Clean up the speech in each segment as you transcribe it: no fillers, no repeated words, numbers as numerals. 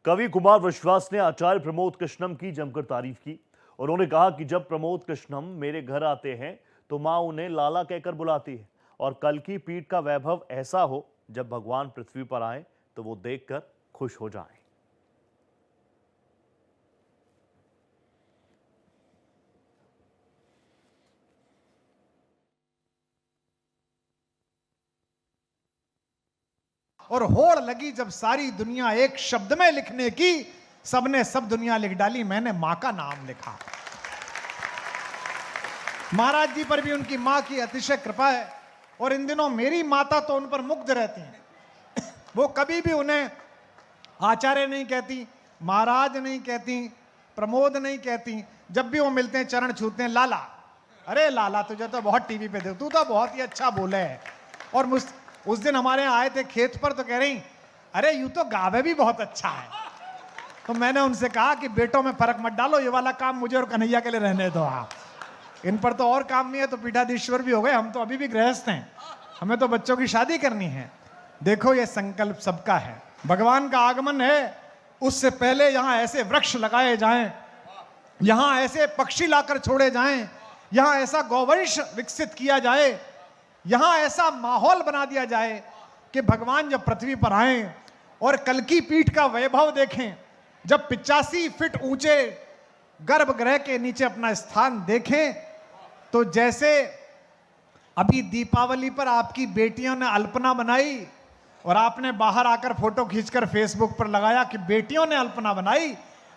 कवि कुमार विश्वास ने आचार्य प्रमोद कृष्णम की जमकर तारीफ की। उन्होंने कहा कि जब प्रमोद कृष्णम मेरे घर आते हैं तो मां उन्हें लाला कहकर बुलाती है और कल की पीठ का वैभव ऐसा हो जब भगवान पृथ्वी पर आए तो वो देखकर खुश हो जाएं। और होड़ लगी जब सारी दुनिया एक शब्द में लिखने की, सबने सब दुनिया लिख डाली, मैंने मां का नाम लिखा। महाराज जी पर भी उनकी मां की अतिशय कृपा है और इन दिनों मेरी माता तो उन पर मुग्ध रहती हैं। वो कभी भी उन्हें आचार्य नहीं कहती, महाराज नहीं कहती, प्रमोद नहीं कहती। जब भी वो मिलते हैं चरण छूते हैं, लाला। अरे लाला, तुझे तो बहुत टीवी पे देख, तू तो बहुत ही अच्छा बोले है। और उस दिन हमारे यहाँ आए थे खेत पर, तो कह रही अरे यूं तो गावे भी बहुत अच्छा है। तो मैंने उनसे कहा कि बेटों में फर्क मत डालो, ये वाला काम मुझे और कन्हैया के लिए रहने दो। आप इन पर तो और काम नहीं है, तो पीठाधीश्वर भी हो गए, हम तो अभी भी गृहस्थ हैं, हमें तो बच्चों की शादी करनी है। देखो ये संकल्प सबका है, भगवान का आगमन है, उससे पहले यहाँ ऐसे वृक्ष लगाए जाएं, यहाँ ऐसे पक्षी लाकर छोड़े जाएं, यहाँ ऐसा गौवंश विकसित किया जाए, यहाँ ऐसा माहौल बना दिया जाए कि भगवान जब पृथ्वी पर आए और कल की पीठ का वैभव देखें, जब 85 फीट ऊंचे गर्भगृह के नीचे अपना स्थान देखें, तो जैसे अभी दीपावली पर आपकी बेटियों ने अल्पना बनाई और आपने बाहर आकर फोटो खींचकर फेसबुक पर लगाया कि बेटियों ने अल्पना बनाई,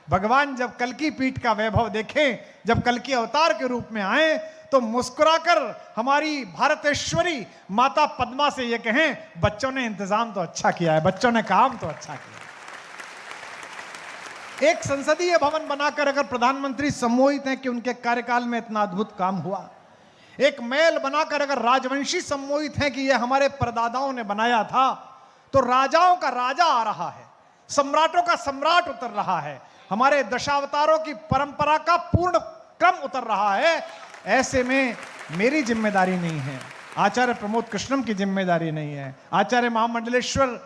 भगवान जब कल की पीठ का वैभव देखें, जब कल की अवतार के रूप में आए, तो मुस्कुराकर हमारी भारतेश्वरी माता पद्मा से ये कहें, बच्चों ने इंतजाम तो अच्छा किया है, बच्चों ने काम तो अच्छा किया। एक संसदीय भवन बनाकर अगर प्रधानमंत्री सम्मोहित हैं कि उनके कार्यकाल में इतना अद्भुत काम हुआ, एक महल बनाकर अगर राजवंशी सम्मोहित हैं कि यह हमारे परदादाओं ने बनाया था, तो राजाओं का राजा आ रहा है, सम्राटों का सम्राट उतर रहा है, हमारे दशावतारों की परंपरा का पूर्ण क्रम उतर रहा है। ऐसे में मेरी जिम्मेदारी नहीं है, आचार्य प्रमोद कृष्णम की जिम्मेदारी नहीं है, आचार्य महामंडलेश्वर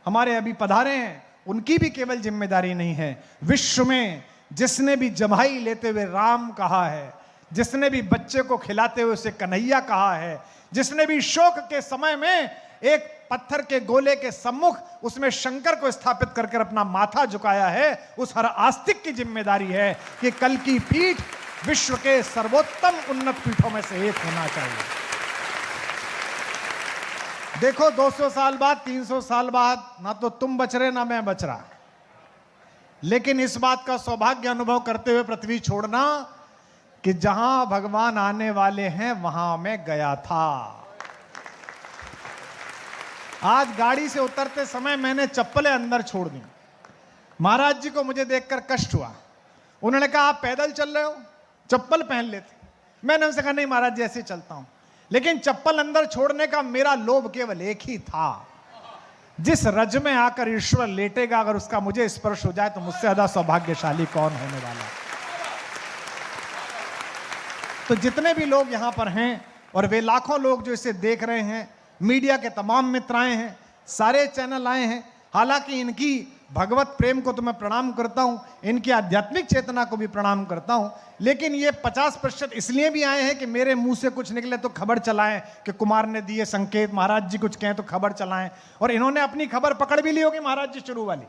हमारे अभी पधारे हैं, उनकी भी केवल जिम्मेदारी नहीं है। विश्व में जिसने भी जम्हाई लेते हुए राम कहा है, जिसने भी बच्चे को खिलाते हुए उसे कन्हैया कहा है, जिसने भी शोक के समय में एक पत्थर के गोले के सम्मुख उसमें शंकर को स्थापित करके अपना माथा झुकाया है, उस हर आस्तिक की जिम्मेदारी है कि कल की पीठ विश्व के सर्वोत्तम उन्नत पीठों में से एक होना चाहिए। देखो 200 साल बाद, 300 साल बाद, ना तो तुम बच रहे ना मैं बच रहा, लेकिन इस बात का सौभाग्य अनुभव करते हुए पृथ्वी छोड़ना कि जहां भगवान आने वाले हैं वहां मैं गया था। आज गाड़ी से उतरते समय मैंने चप्पलें अंदर छोड़ दी। महाराज जी को मुझे देखकर कष्ट हुआ, उन्होंने कहा आप पैदल चल रहे हो, चप्पल पहन लेते। मैंने उनसे कहा नहीं महाराज जी ऐसे चलता हूं, लेकिन चप्पल अंदर छोड़ने का मेरा लोभ केवल एक ही था, जिस रज में आकर ईश्वर लेटेगा अगर उसका मुझे स्पर्श हो जाए तो मुझसे ज्यादा सौभाग्यशाली कौन होने वाला। तो जितने भी लोग यहां पर हैं और वे लाखों लोग जो इसे देख रहे हैं, मीडिया के तमाम मित्र आए हैं, सारे चैनल आए हैं, हालांकि इनकी भगवत प्रेम को तो मैं प्रणाम करता हूं, इनकी आध्यात्मिक चेतना को भी प्रणाम करता हूं, लेकिन ये 50% इसलिए भी आए हैं कि मेरे मुंह से कुछ निकले तो खबर चलाएं कि कुमार ने दिए संकेत, महाराज जी कुछ कहें तो खबर चलाएं। और इन्होंने अपनी खबर पकड़ भी ली होगी महाराज जी शुरू वाली,